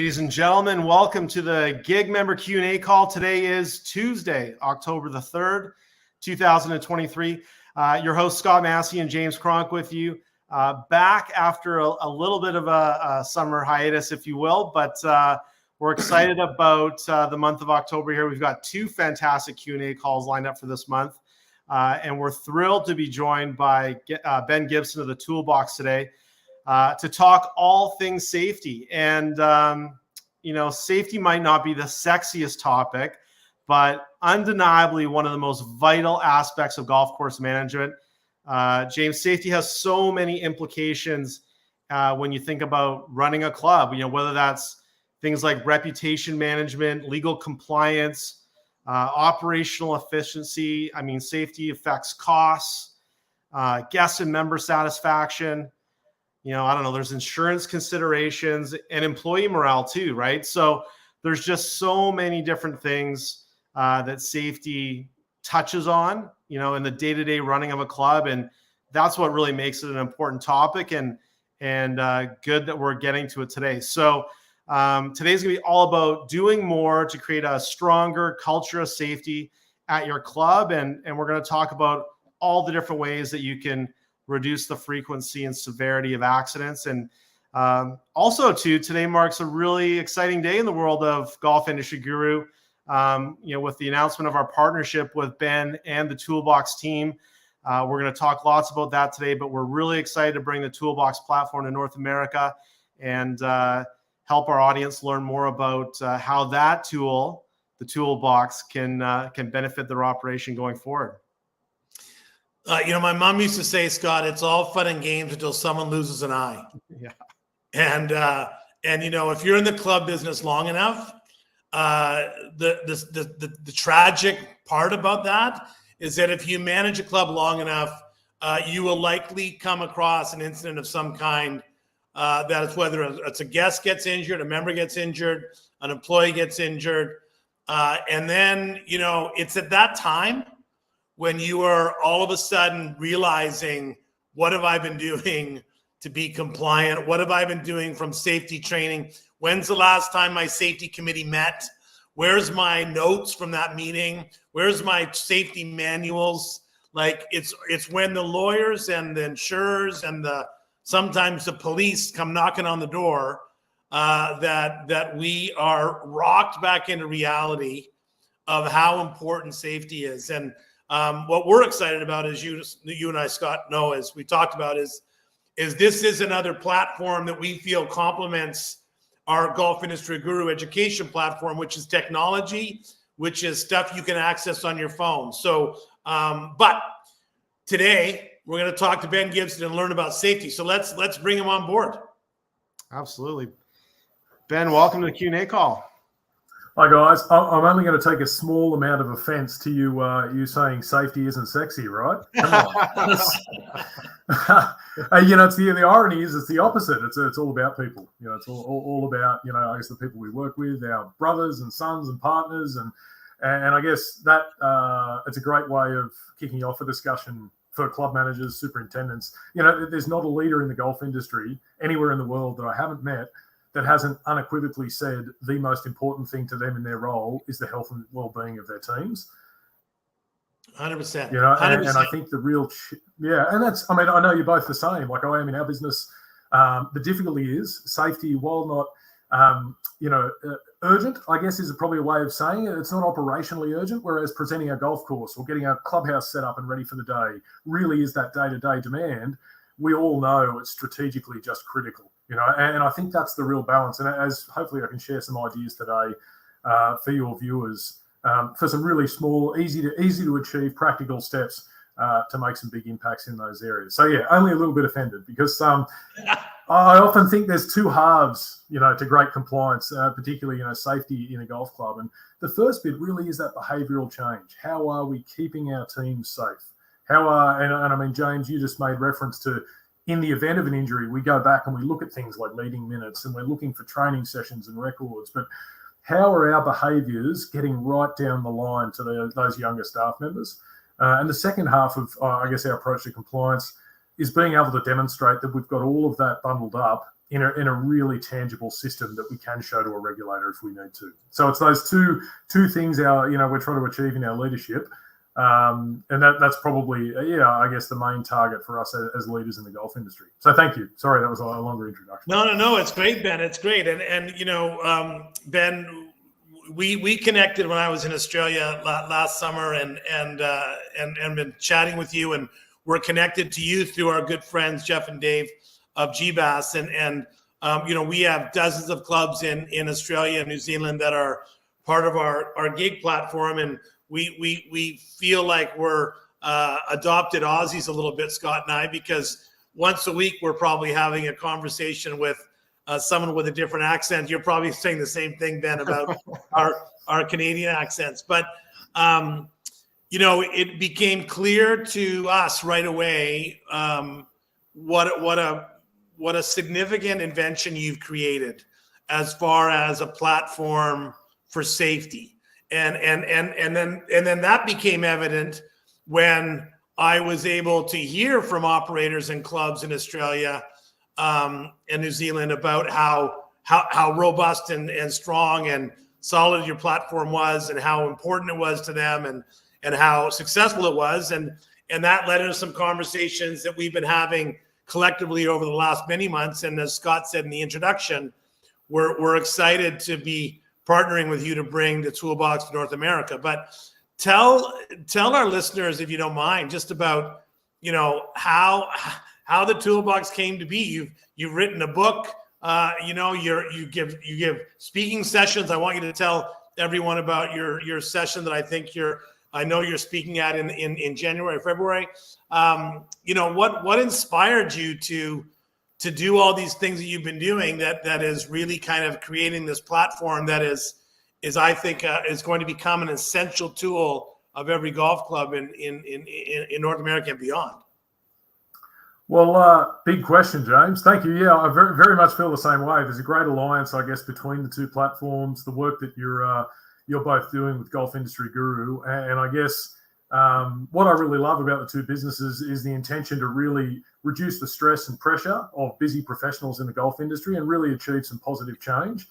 Ladies and gentlemen, welcome to the Gig Member Q&A call. Today is Tuesday, October the 3rd, 2023. Your host, Scott Massey and James Cronk with you. Back after a little bit of a summer hiatus, if you will, but we're excited about the month of October here. We've got two fantastic Q&A calls lined up for this month, and we're thrilled to be joined by Ben Gibson of the Toolbox today. To talk all things safety. And, safety might not be the sexiest topic, but undeniably one of the most vital aspects of golf course management. James, safety has so many implications when you think about running a club, whether that's things like reputation management, legal compliance, operational efficiency. I mean, safety affects costs, guest and member satisfaction. I don't know, there's insurance considerations and employee morale too, right? So there's just so many different things that safety touches on, in the day-to-day running of a club. And that's what really makes it an important topic and good that we're getting to it today. So today's gonna be all about doing more to create a stronger culture of safety at your club. And we're gonna talk about all the different ways that you can reduce the frequency and severity of accidents. And also too, today marks a really exciting day in the world of Golf Industry Guru, with the announcement of our partnership with Ben and the Toolbox team. We're going to talk lots about that today, but we're really excited to bring the Toolbox platform to North America and help our audience learn more about how that tool, the Toolbox, can benefit their operation going forward. My mom used to say, Scott, it's all fun and games until someone loses an eye. Yeah. And if you're in the club business long enough, the tragic part about that is that if you manage a club long enough, you will likely come across an incident of some kind that is whether it's a guest gets injured, a member gets injured, an employee gets injured. And then, it's at that time when you are all of a sudden realizing, what have I been doing to be compliant? What have I been doing from safety training? When's the last time my safety committee met? Where's my notes from that meeting? Where's my safety manuals? Like it's when the lawyers and the insurers and sometimes the police come knocking on the door that we are rocked back into reality of how important safety is. And what we're excited about, as you and I, Scott, know, as we talked about, is this is another platform that we feel complements our Golf Industry Guru education platform, which is technology, which is stuff you can access on your phone. So, but today we're going to talk to Ben Gibson and learn about safety. So let's bring him on board. Absolutely. Ben, welcome to the Q&A call. Hi guys, I'm only going to take a small amount of offence to you saying safety isn't sexy, right? Come on. It's the irony is it's the opposite. It's all about people. It's all about I guess the people we work with, our brothers and sons and partners, and I guess that it's a great way of kicking off a discussion for club managers, superintendents. There's not a leader in the golf industry anywhere in the world that I haven't met that hasn't unequivocally said the most important thing to them in their role is the health and well-being of their teams. 100%. 100%. And I think the real, and that's, I know you're both the same, like I am in our business. The difficulty is safety, while not, urgent, I guess is probably a way of saying it. It's not operationally urgent, whereas presenting a golf course or getting a clubhouse set up and ready for the day really is that day-to-day demand. We all know it's strategically just critical. And I think that's the real balance. And as hopefully I can share some ideas today for your viewers for some really small, easy to achieve practical steps to make some big impacts in those areas. So only a little bit offended because I often think there's two halves, to great compliance, particularly, safety in a golf club. And the first bit really is that behavioural change. How are we keeping our teams safe? James, you just made reference to, in the event of an injury, we go back and we look at things like leading minutes and we're looking for training sessions and records. But how are our behaviours getting right down the line to those younger staff members? And the second half of, our approach to compliance is being able to demonstrate that we've got all of that bundled up in a really tangible system that we can show to a regulator if we need to. So it's those two things we're trying to achieve in our leadership. And that's probably, I guess the main target for us as leaders in the golf industry. So thank you. Sorry, that was a longer introduction. No, it's great, Ben. It's great. And Ben, we connected when I was in Australia last summer and been chatting with you, and we're connected to you through our good friends, Jeff and Dave of GBAS. And we have dozens of clubs in Australia and New Zealand that are part of our gig platform. And we feel like we're adopted Aussies a little bit, Scott and I, because once a week we're probably having a conversation with someone with a different accent. You're probably saying the same thing, Ben, about our Canadian accents. But it became clear to us right away what a significant invention you've created as far as a platform for safety. And then that became evident when I was able to hear from operators and clubs in Australia and New Zealand about how robust and strong and solid your platform was, and how important it was to them, and how successful it was. And that led into some conversations that we've been having collectively over the last many months. And as Scott said in the introduction, we're excited to be partnering with you to bring the Toolbox to North America. But tell our listeners, if you don't mind, just about how the Toolbox came to be. You've written a book. You give speaking sessions. I want you to tell everyone about your session that I know you're speaking at in January or February. What inspired you to do all these things that you've been doing that is really kind of creating this platform that is I think is going to become an essential tool of every golf club in North America and beyond? Well, big question, James. Thank you. Yeah, I very, very much feel the same way. There's a great alliance, I guess, between the two platforms, the work that you're both doing with Golf Industry Guru. And I guess what I really love about the two businesses is the intention to really reduce the stress and pressure of busy professionals in the golf industry and really achieve some positive change.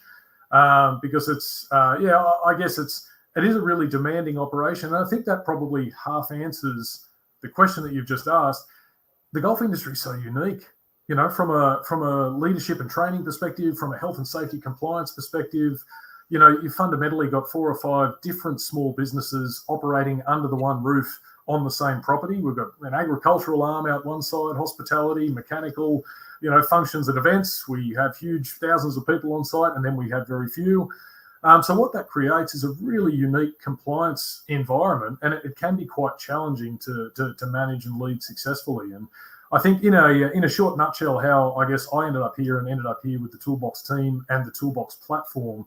Because it is a really demanding operation. And I think that probably half answers the question that you've just asked. The golf industry is so unique, from a leadership and training perspective, from a health and safety compliance perspective. You've fundamentally got 4 or 5 different small businesses operating under the one roof on the same property. We've got an agricultural arm out one side, hospitality, mechanical, functions and events. We have huge thousands of people on site, and then we have very few. So what that creates is a really unique compliance environment, and it can be quite challenging to manage and lead successfully. And I think in a short nutshell, how I guess I ended up here with the Toolbox team and the Toolbox platform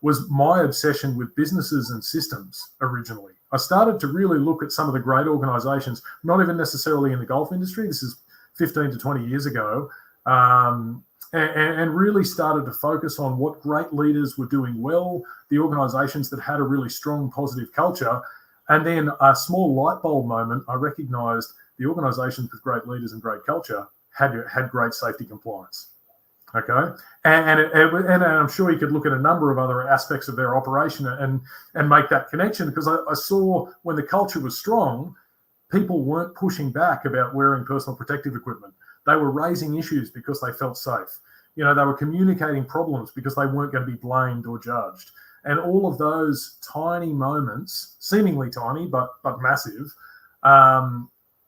was my obsession with businesses and systems originally. I started to really look at some of the great organizations, not even necessarily in the golf industry. This is 15 to 20 years ago. And really started to focus on what great leaders were doing well, the organizations that had a really strong, positive culture. And then a small light bulb moment, I recognized the organizations with great leaders and great culture had great safety compliance. Okay. And I'm sure you could look at a number of other aspects of their operation and make that connection, because I saw when the culture was strong, people weren't pushing back about wearing personal protective equipment. They were raising issues because they felt safe. They were communicating problems because they weren't going to be blamed or judged. And all of those tiny moments, seemingly tiny, but massive,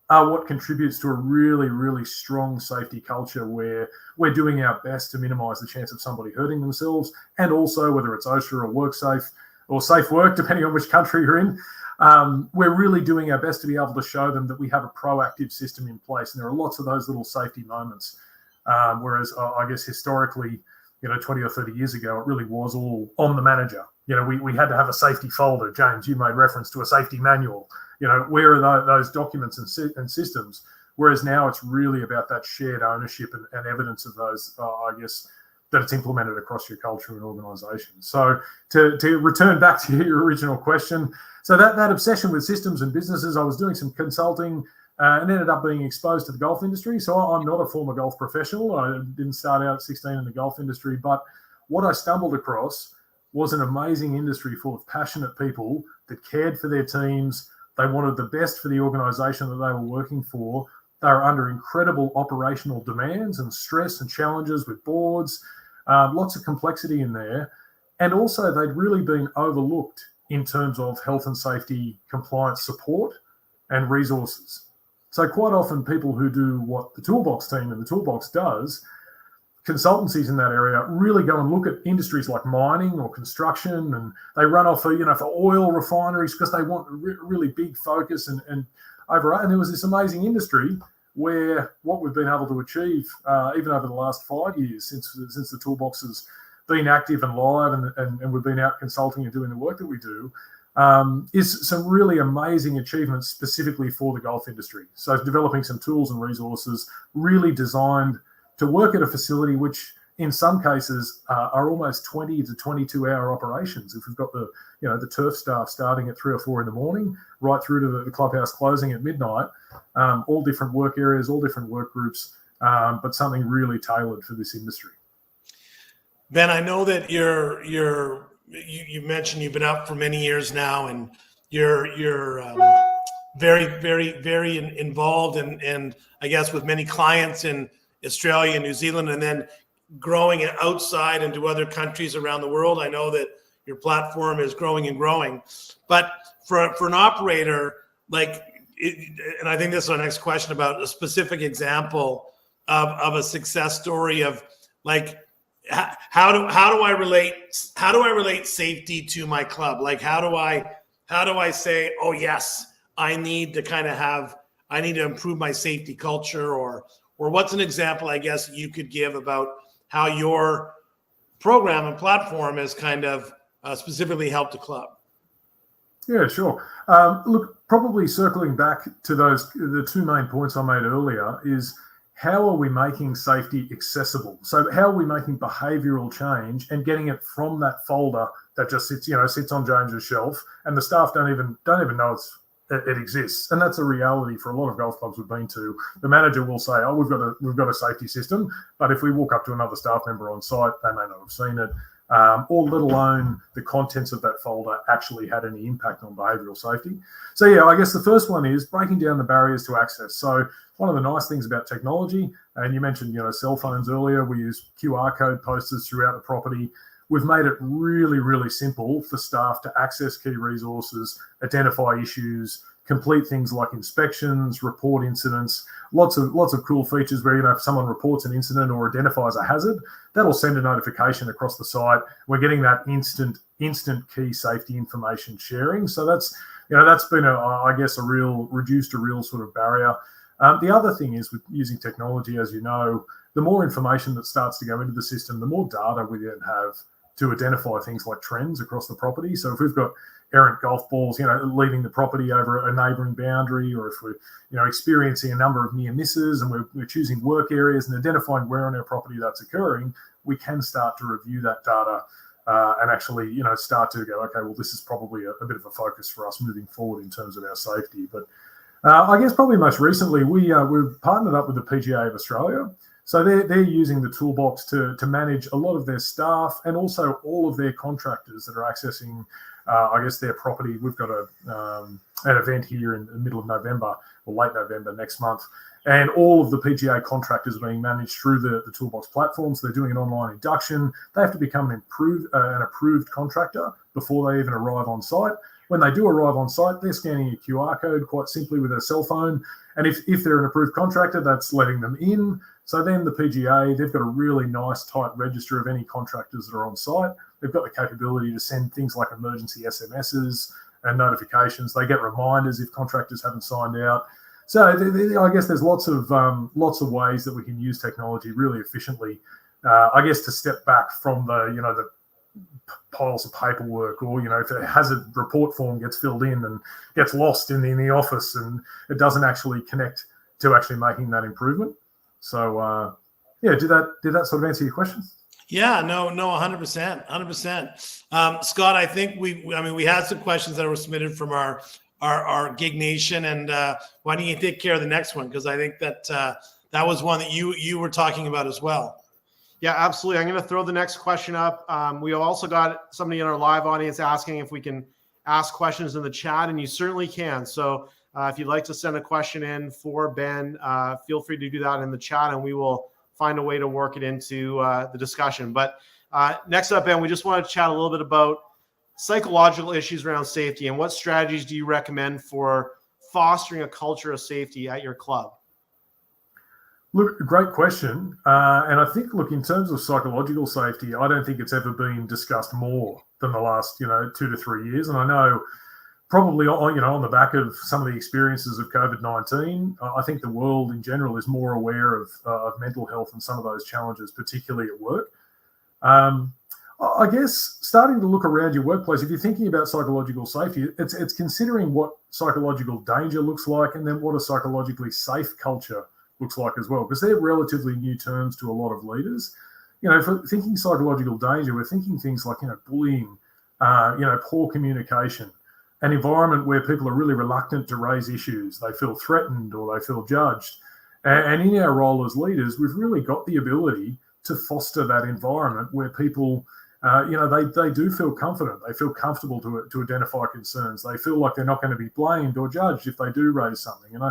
are what contributes to a really, really strong safety culture where we're doing our best to minimize the chance of somebody hurting themselves. And also, whether it's OSHA or WorkSafe or Safe Work, depending on which country you're in, we're really doing our best to be able to show them that we have a proactive system in place. And there are lots of those little safety moments. Whereas I guess historically, 20 or 30 years ago, it really was all on the manager. We had to have a safety folder. James, you made reference to a safety manual. Where are those documents and systems? Whereas now it's really about that shared ownership and evidence of those, I guess, that it's implemented across your culture and organization. So to return back to your original question, so that obsession with systems and businesses, I was doing some consulting and ended up being exposed to the golf industry. So I'm not a former golf professional. I didn't start out at 16 in the golf industry, but what I stumbled across was an amazing industry full of passionate people that cared for their teams. They wanted the best for the organization that they were working for. They were under incredible operational demands and stress and challenges with boards, lots of complexity in there. And also they'd really been overlooked in terms of health and safety compliance support and resources. So quite often people who do what the Toolbox team and the Toolbox does, consultancies in that area really go and look at industries like mining or construction, and they run off for oil refineries because they want really big focus and there was this amazing industry where what we've been able to achieve even over the last 5 years since the Toolbox has been active and live and we've been out consulting and doing the work that we do, is some really amazing achievements specifically for the golf industry. So developing some tools and resources really designed to work at a facility which in some cases are almost 20 to 22 hour operations. If we've got the turf staff starting at 3 or 4 in the morning, right through to the clubhouse closing at midnight, all different work areas, all different work groups, but something really tailored for this industry. Ben, I know that you mentioned you've been out for many years now, and you're very, very, very involved and I guess with many clients in Australia and New Zealand, and then growing it outside into other countries around the world. I know that your platform is growing and growing, but for an operator, and I think this is our next question about a specific example of a success story of how do I relate safety to my club? How do I say, oh yes, I need to improve my safety culture, or what's an example, I guess, you could give about how your program and platform has kind of specifically helped the club? Yeah, sure. Look, probably circling back to the two main points I made earlier is how are we making safety accessible? So how are we making behavioural change and getting it from that folder that just sits on James's shelf, and the staff don't even know it exists, and that's a reality for a lot of golf clubs we've been to. The manager will say, "Oh, we've got a safety system," but if we walk up to another staff member on site, they may not have seen it, or let alone the contents of that folder actually had any impact on behavioural safety. So yeah, I guess the first one is breaking down the barriers to access. So one of the nice things about technology, and you mentioned cell phones earlier, we use QR code posters throughout the property. We've made it really, really simple for staff to access key resources, identify issues, complete things like inspections, report incidents, lots of cool features where, if someone reports an incident or identifies a hazard, that'll send a notification across the site. We're getting that instant key safety information sharing. So that's been reduced a real sort of barrier. The other thing is with using technology, as you know, the more information that starts to go into the system, the more data we then have to identify things like trends across the property. So if we've got errant golf balls, leaving the property over a neighbouring boundary, or if we're, experiencing a number of near misses and we're choosing work areas and identifying where on our property that's occurring, we can start to review that data and actually, start to go, okay, well, this is probably a bit of a focus for us moving forward in terms of our safety. But I guess probably most recently, we've partnered up with the PGA of Australia. So they're using the Toolbox to manage a lot of their staff and also all of their contractors that are accessing, their property. We've got an event here in the middle of November or late November next month, and all of the PGA contractors are being managed through the Toolbox platform. So they're doing an online induction. They have to become an approved contractor before they even arrive on site. When they do arrive on site, they're scanning a QR code quite simply with their cell phone. And if they're an approved contractor, that's letting them in. So then the PGA, they've got a really nice tight register of any contractors that are on site. They've got the capability to send things like emergency SMSs and notifications. They get reminders if contractors haven't signed out. So I guess there's lots of ways that we can use technology really efficiently. To step back from the piles of paperwork, or if a hazard report form gets filled in and gets lost in the office and it doesn't actually connect to actually making that improvement. So did that sort of answer your question? Yeah, no, 100%. Scott, I think we had some questions that were submitted from our our Gig Nation. And why don't you take care of the next one? Because I think that that was one that you were talking about as well. Yeah, absolutely. I'm going to throw the next question up. We also got somebody in our live audience asking if we can ask questions in the chat, and you certainly can. So if you'd like to send a question in for Ben, feel free to do that in the chat, and we will find a way to work it into the discussion. But next up, Ben, we just want to chat a little bit about psychological issues around safety, and what strategies do you recommend for fostering a culture of safety at your club? Look, great question. And I think, look, in terms of psychological safety, I don't think it's ever been discussed more than the last, 2 to 3 years. And I know probably, on the back of some of the experiences of COVID-19, I think the world in general is more aware of mental health and some of those challenges, particularly at work. I guess starting to look around your workplace, if you're thinking about psychological safety, it's considering what psychological danger looks like, and then what a psychologically safe culture looks like as well, because they're relatively new terms to a lot of leaders. For thinking psychological danger, we're thinking things like, bullying, poor communication, an environment where people are really reluctant to raise issues. They feel threatened or they feel judged. And in our role as leaders, we've really got the ability to foster that environment where people, they do feel confident. They feel comfortable to identify concerns. They feel like they're not going to be blamed or judged if they do raise something. And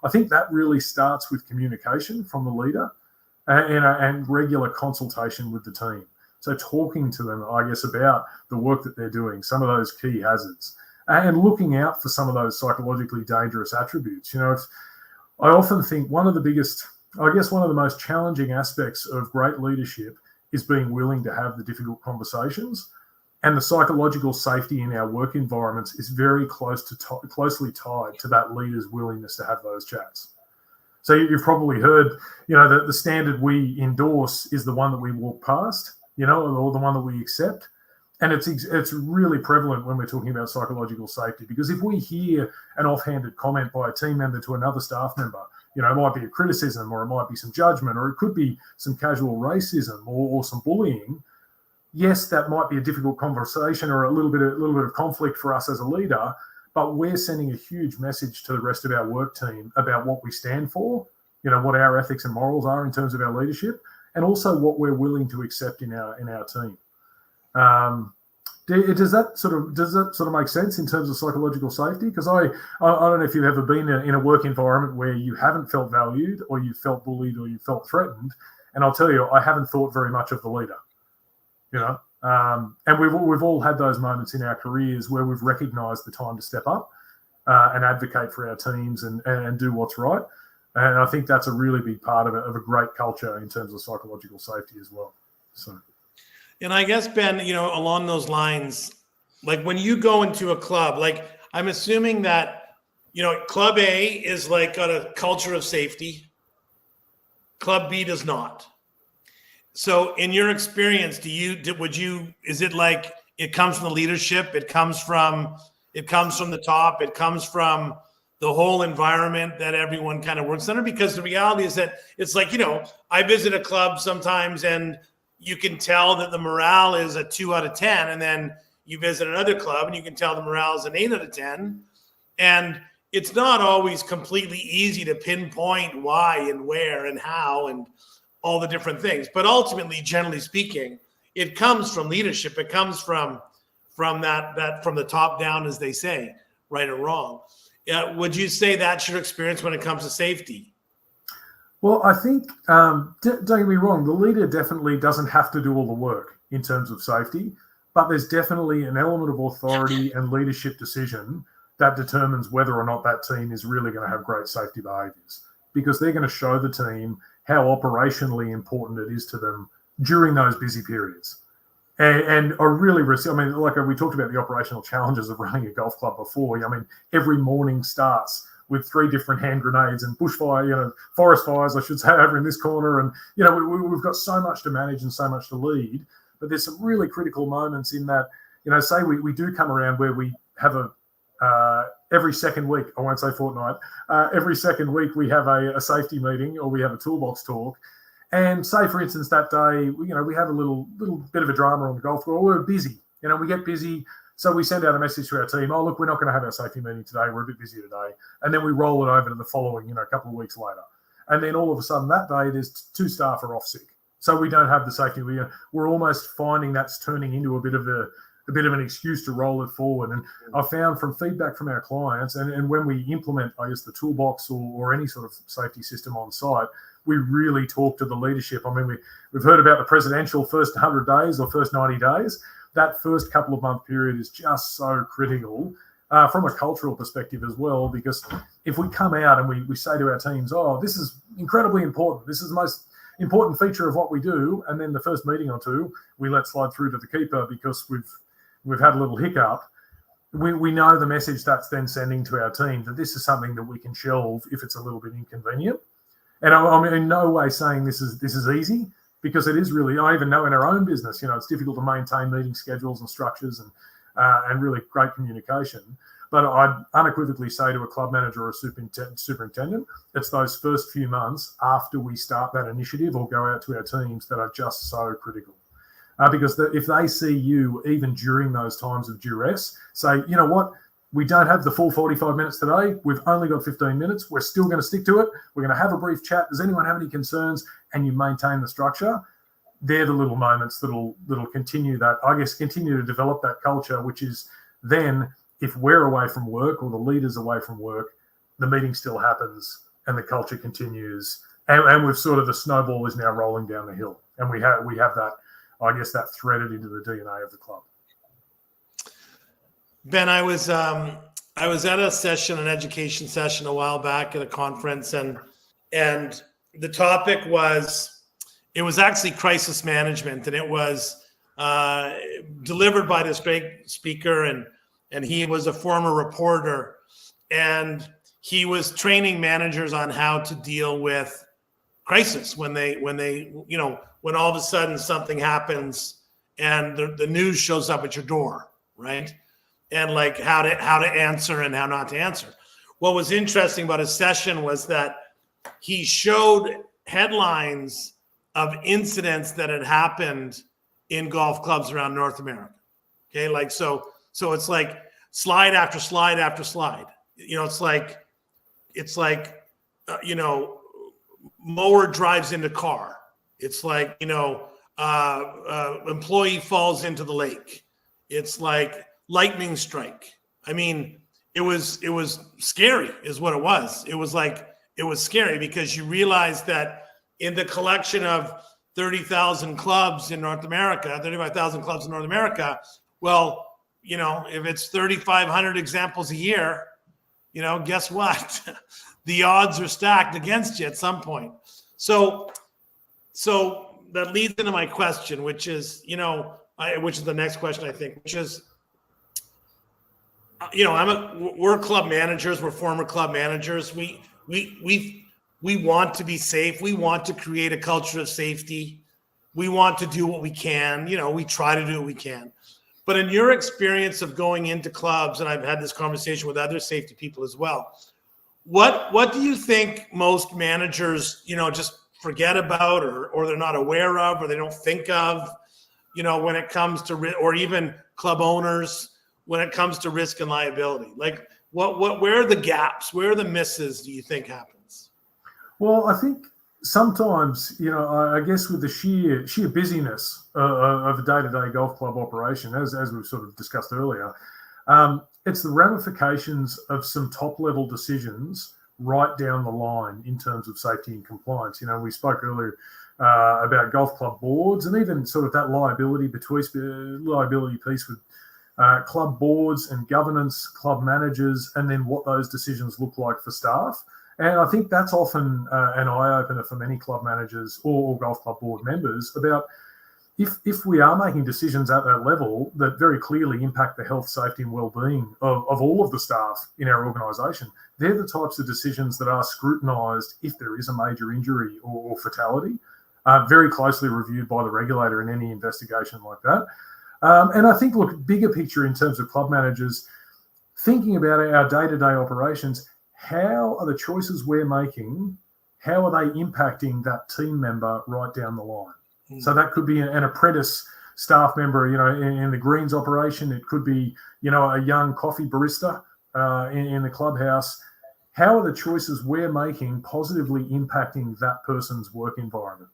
I think that really starts with communication from the leader and regular consultation with the team. So talking to them, I guess, about the work that they're doing, some of those key hazards, and looking out for some of those psychologically dangerous attributes. I often think one of the most challenging aspects of great leadership is being willing to have the difficult conversations. And the psychological safety in our work environments is very closely tied to that leader's willingness to have those chats. So you've probably heard, the standard we endorse is the one that we walk past, or the one that we accept. And it's really prevalent when we're talking about psychological safety, because if we hear an offhanded comment by a team member to another staff member, it might be a criticism, or it might be some judgment, or it could be some casual racism or some bullying. Yes, that might be a difficult conversation or a little bit of conflict for us as a leader, but we're sending a huge message to the rest of our work team about what we stand for, what our ethics and morals are in terms of our leadership, and also what we're willing to accept in our team. Does that sort of make sense in terms of psychological safety? Because I don't know if you've ever been in a work environment where you haven't felt valued, or you felt bullied, or you felt threatened. And I'll tell you, I haven't thought very much of the leader. And we've all had those moments in our careers where we've recognised the time to step up and advocate for our teams and do what's right. And I think that's a really big part of a great culture in terms of psychological safety as well. So. And I guess, Ben, along those lines, like when you go into a club, like I'm assuming that, Club A is like got a culture of safety. Club B does not. So in your experience, is it like it comes from the leadership? It comes from the top. It comes from the whole environment that everyone kind of works under? Because the reality is that it's like, I visit a club sometimes and you can tell that the morale is a 2 out of 10. And then you visit another club and you can tell the morale is an 8 out of 10. And it's not always completely easy to pinpoint why and where and how and all the different things. But ultimately, generally speaking, it comes from leadership. It comes from that from the top down, as they say, right or wrong. Would you say that's your experience when it comes to safety? Well, I think, don't get me wrong, the leader definitely doesn't have to do all the work in terms of safety, but there's definitely an element of authority and leadership decision that determines whether or not that team is really going to have great safety behaviours, because they're going to show the team how operationally important it is to them during those busy periods. And I really, like we talked about the operational challenges of running a golf club before. Every morning starts with 3 different hand grenades and bushfire, forest fires, I should say, over in this corner. And, we've got so much to manage and so much to lead. But there's some really critical moments in that, say we do come around where we have every second week, I won't say fortnight, every second week we have a safety meeting or we have a toolbox talk. And say, for instance, that day, we have a little bit of a drama on the golf course. We're busy. We get busy. So we send out a message to our team, oh, look, we're not going to have our safety meeting today. We're a bit busy today. And then we roll it over to the following, a couple of weeks later. And then all of a sudden that day, there's 2 staff are off sick. So we don't have the safety. We're almost finding that's turning into a bit of an excuse to roll it forward. And I found from feedback from our clients, and when we implement, I guess, the toolbox or any sort of safety system on site, we really talk to the leadership. I mean, we've heard about the presidential first 100 days or first 90 days. That first couple of month period is just so critical from a cultural perspective as well, because if we come out and we say to our teams, oh, this is incredibly important, this is the most important feature of what we do, and then the first meeting or two we let slide through to the keeper because we've had a little hiccup, we know the message that's then sending to our team that this is something that we can shelve if it's a little bit inconvenient. And I'm in no way saying this is easy, because it is really, I even know in our own business, it's difficult to maintain meeting schedules and structures and really great communication. But I'd unequivocally say to a club manager or a superintendent, it's those first few months after we start that initiative or go out to our teams that are just so critical. Because if they see you, even during those times of duress, say, you know what, we don't have the full 45 minutes today. We've only got 15 minutes. We're still going to stick to it. We're going to have a brief chat. Does anyone have any concerns? And you maintain the structure. They're the little moments that'll continue to develop that culture, which is then if we're away from work or the leader's away from work, the meeting still happens and the culture continues. And we've sort of, the snowball is now rolling down the hill. And we have that, I guess, that threaded into the DNA of the club. Ben, I was at a session, an education session a while back at a conference, and the topic was, it was actually crisis management, and it was delivered by this great speaker, and he was a former reporter, and he was training managers on how to deal with crisis when all of a sudden something happens and the news shows up at your door, right? And like how to answer and how not to answer. What was interesting about his session was that he showed headlines of incidents that had happened in golf clubs around North America. Okay, like so it's like slide after slide after slide. It's like mower drives into car. It's like employee falls into the lake. It's like lightning strike. I mean, it was scary is what it was. It was scary because you realize that in the collection of 30,000 clubs in North America, 35,000 clubs in North America, well, if it's 3,500 examples a year, guess what? The odds are stacked against you at some point. So that leads into my question, which is, which is the next question, I think, which is, we're club managers. We're former club managers. We want to be safe. We want to create a culture of safety. We want to do what we can. We try to do what we can. But in your experience of going into clubs, and I've had this conversation with other safety people as well, what do you think most managers, just forget about or they're not aware of or they don't think of, when it comes to, or even club owners, when it comes to risk and liability? Like where are the gaps? Where are the misses do you think happens? Well, I think sometimes, I guess with the sheer busyness of a day-to-day golf club operation, as we've sort of discussed earlier, it's the ramifications of some top-level decisions right down the line in terms of safety and compliance. We spoke earlier about golf club boards and even sort of that liability piece with club boards and governance, club managers, and then what those decisions look like for staff. And I think that's often an eye-opener for many club managers or golf club board members about if we are making decisions at that level that very clearly impact the health, safety and well-being of all of the staff in our organisation, they're the types of decisions that are scrutinised if there is a major injury or fatality, very closely reviewed by the regulator in any investigation like that. And I think, look, bigger picture in terms of club managers, thinking about our day-to-day operations, how are the choices we're making, how are they impacting that team member right down the line? So that could be an apprentice staff member, in the greens operation. It could be, a young coffee barista in the clubhouse. How are the choices we're making positively impacting that person's work environment?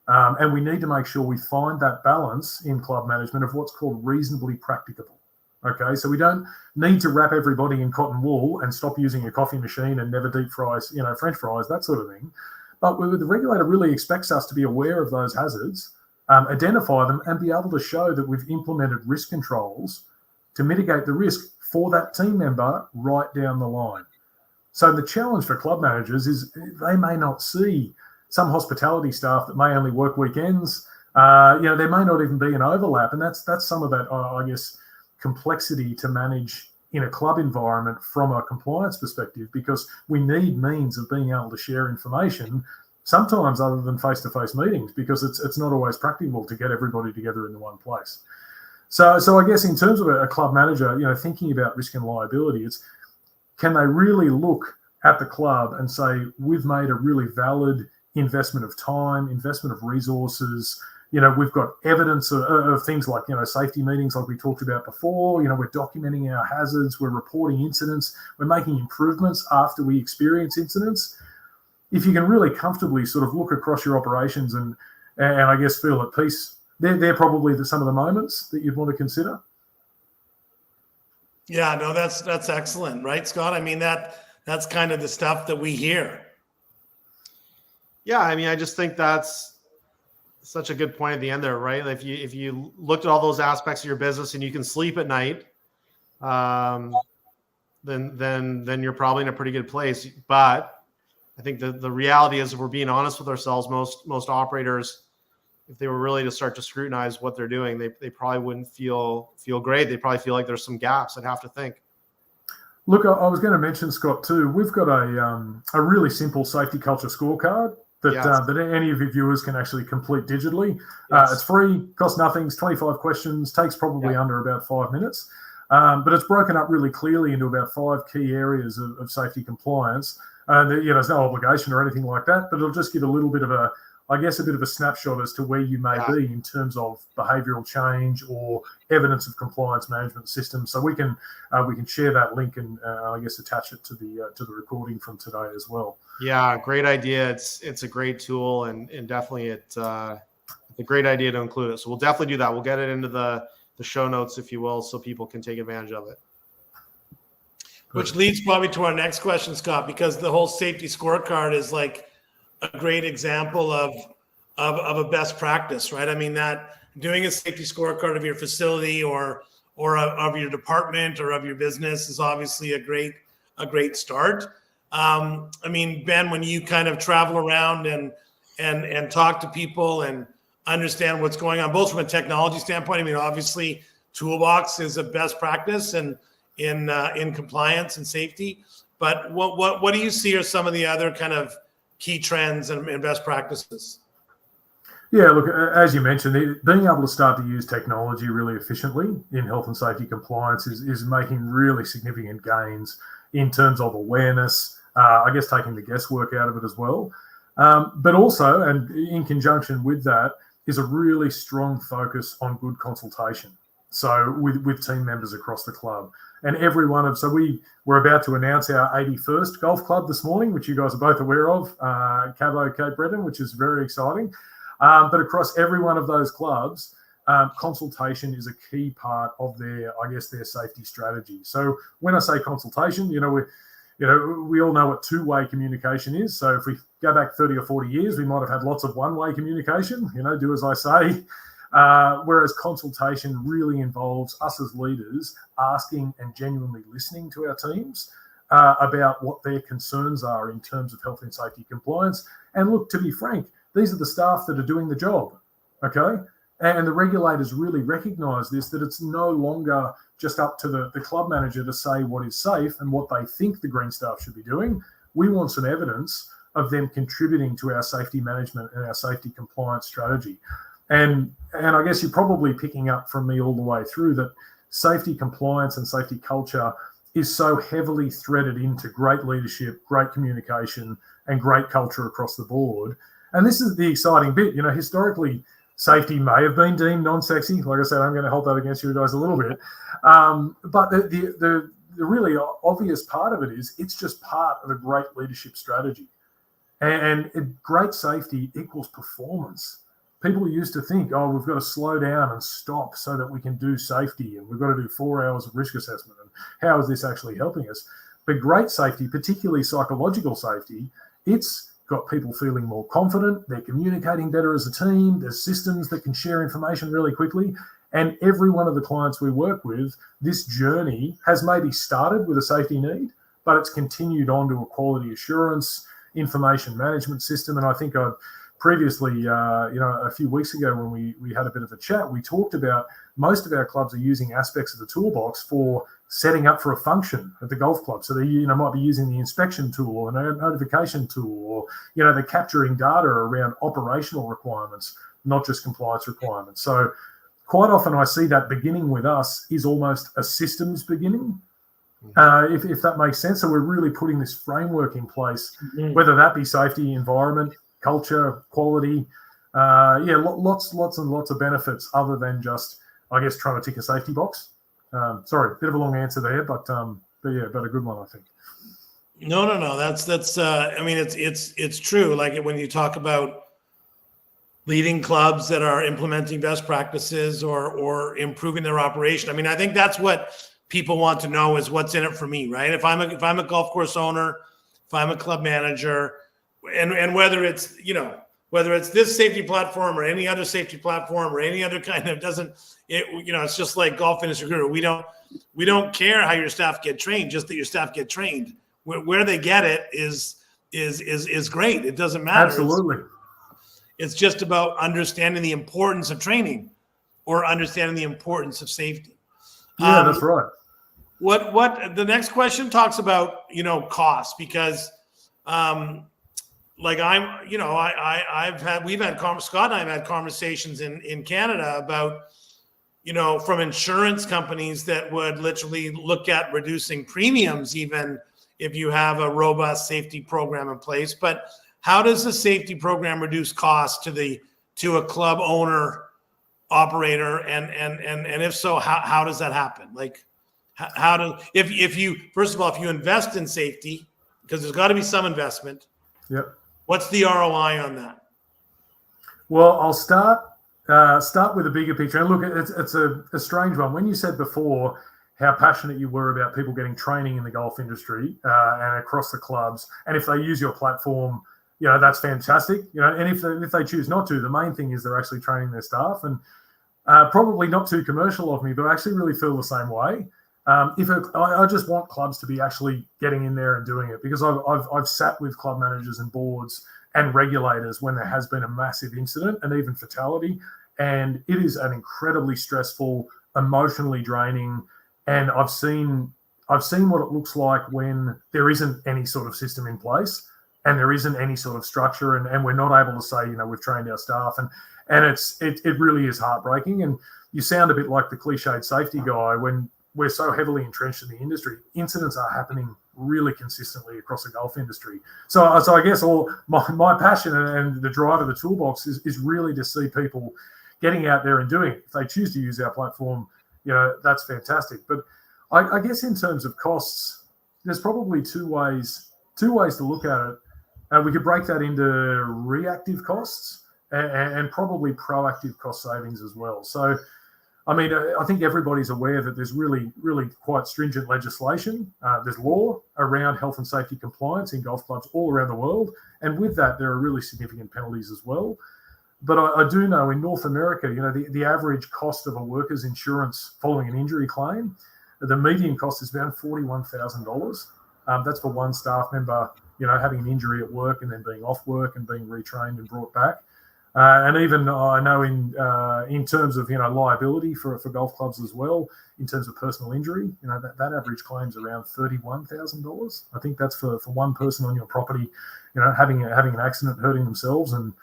And we need to make sure we find that balance in club management of what's called reasonably practicable. Okay, so we don't need to wrap everybody in cotton wool and stop using a coffee machine and never deep fries, French fries, that sort of thing. But the regulator really expects us to be aware of those hazards, identify them, and be able to show that we've implemented risk controls to mitigate the risk for that team member right down the line. So the challenge for club managers is they may not see some hospitality staff that may only work weekends. There may not even be an overlap, and that's some of that, I guess, complexity to manage in a club environment from a compliance perspective, because we need means of being able to share information, sometimes other than face-to-face meetings, because it's not always practicable to get everybody together in the one place. So I guess in terms of a club manager, thinking about risk and liability, it's can they really look at the club and say, we've made a really valid investment of time, investment of resources. We've got evidence of things like, safety meetings like we talked about before. We're documenting our hazards, we're reporting incidents, we're making improvements after we experience incidents. If you can really comfortably sort of look across your operations and I guess feel at peace, they're probably some of the moments that you'd want to consider. Yeah, no, that's excellent, right, Scott? I mean, that's kind of the stuff that we hear. Yeah, I mean, I just think that's such a good point at the end there, right? If you looked at all those aspects of your business and you can sleep at night, then you're probably in a pretty good place. But I think the reality is, if we're being honest with ourselves, most operators, if they were really to start to scrutinize what they're doing, they probably wouldn't feel great. They probably feel like there's some gaps. I'd have to think. Look, I was going to mention, Scott, too, we've got a really simple safety culture scorecard that any of your viewers can actually complete digitally. Yes. It's free, costs nothing, it's 25 questions, takes probably under about 5 minutes. But it's broken up really clearly into about 5 key areas of safety compliance. There's no obligation or anything like that, but it'll just give a little bit of a snapshot as to where you may be in terms of behavioural change or evidence of compliance management systems. So we can share that link and I guess attach it to the recording from today as well. Yeah, great idea. It's a great tool, and definitely it's a great idea to include it. So we'll definitely do that. We'll get it into the show notes, if you will, so people can take advantage of it. Which leads probably to our next question, Scott, because the whole safety scorecard is like a great example of a best practice, right? I mean, that doing a safety scorecard of your facility or of your department or of your business is obviously a great start. I mean, Ben, when you kind of travel around and talk to people and understand what's going on, both from a technology standpoint, I mean, obviously Toolbox is a best practice and in compliance and safety, but what do you see are some of the other kind of key trends and best practices? Yeah, look, as you mentioned, being able to start to use technology really efficiently in health and safety compliance is making really significant gains in terms of awareness, I guess taking the guesswork out of it as well. But also, and in conjunction with that, is a really strong focus on good consultation. So with team members across the club. And we're about to announce our 81st golf club this morning, which you guys are both aware of, Cabo, Cape Breton, which is very exciting. But across every one of those clubs, consultation is a key part of their safety strategy. So when I say consultation, we all know what two-way communication is. So if we go back 30 or 40 years, we might have had lots of one-way communication, do as I say. Whereas consultation really involves us as leaders asking and genuinely listening to our teams about what their concerns are in terms of health and safety compliance. And look, to be frank, these are the staff that are doing the job, okay? And the regulators really recognise this, that it's no longer just up to the club manager to say what is safe and what they think the green staff should be doing. We want some evidence of them contributing to our safety management and our safety compliance strategy. And I guess you're probably picking up from me all the way through that safety compliance and safety culture is so heavily threaded into great leadership, great communication, and great culture across the board. And this is the exciting bit. Historically, Safety may have been deemed non-sexy. Like I said, I'm going to hold that against you guys a little bit. But the really obvious part of it is it's just part of a great leadership strategy. And great safety equals performance. People used to think, oh, we've got to slow down and stop so that we can do safety, and we've got to do 4 hours of risk assessment. And how is this actually helping us? But great safety, particularly psychological safety, it's got people feeling more confident. They're communicating better as a team. There's systems that can share information really quickly. And every one of the clients we work with, this journey has maybe started with a safety need, but it's continued on to a quality assurance, information management system. And I think I previously, a few weeks ago when we had a bit of a chat, we talked about most of our clubs are using aspects of the toolbox for setting up for a function at the golf club. So they might be using the inspection tool or the notification tool, or they're capturing data around operational requirements, not just compliance requirements. So quite often I see that beginning with us is almost a systems beginning, if that makes sense. So we're really putting this framework in place, whether that be safety, environment, culture, quality, lots and lots of benefits other than just, I guess, trying to tick a safety box. Sorry, bit of a long answer there, but a good one, I think. No. That's. I mean, it's true. Like when you talk about leading clubs that are implementing best practices or improving their operation. I mean, I think that's what people want to know is what's in it for me, right? If I'm a golf course owner, if I'm a club manager, and whether it's this safety platform or any other safety platform or any other kind of it's just like golf industry recruiter. We don't care how your staff get trained, just that your staff get trained. Where they get it is great. It doesn't matter. Absolutely. It's just about understanding the importance of training or understanding the importance of safety. Yeah, that's right. What the next question talks about, cost, because we've had Scott and I have had conversations in Canada about, from insurance companies that would literally look at reducing premiums, even if you have a robust safety program in place. But how does the safety program reduce costs to a club owner operator? And if so, how does that happen? Like if you invest in safety, because there's got to be some investment. Yep. What's the ROI on that? Well, I'll start with a bigger picture. And look, it's a strange one. When you said before how passionate you were about people getting training in the golf industry and across the clubs, and if they use your platform, that's fantastic. And if they choose not to, the main thing is they're actually training their staff. And probably not too commercial of me, but I actually really feel the same way. I just want clubs to be actually getting in there and doing it, because I've sat with club managers and boards and regulators when there has been a massive incident and even fatality, and it is an incredibly stressful, emotionally draining. And I've seen what it looks like when there isn't any sort of system in place and there isn't any sort of structure, and we're not able to say, we've trained our staff, and it really is heartbreaking. And you sound a bit like the cliched safety guy when we're so heavily entrenched in the industry. Incidents are happening really consistently across the golf industry. So I guess all my passion and the drive of the Toolbox is really to see people getting out there and doing it. If they choose to use our platform, that's fantastic. But I guess in terms of costs, there's probably two ways to look at it. We could break that into reactive costs and probably proactive cost savings as well. So, I mean, I think everybody's aware that there's really, really quite stringent legislation. There's law around health and safety compliance in golf clubs all around the world. And with that, there are really significant penalties as well. But I do know in North America, the average cost of a worker's insurance following an injury claim, the median cost is around $41,000. That's for one staff member, having an injury at work and then being off work and being retrained and brought back. And even I know in terms of liability for golf clubs as well, in terms of personal injury, that average claim's around $31,000. I think that's for one person on your property, having an accident, hurting themselves, and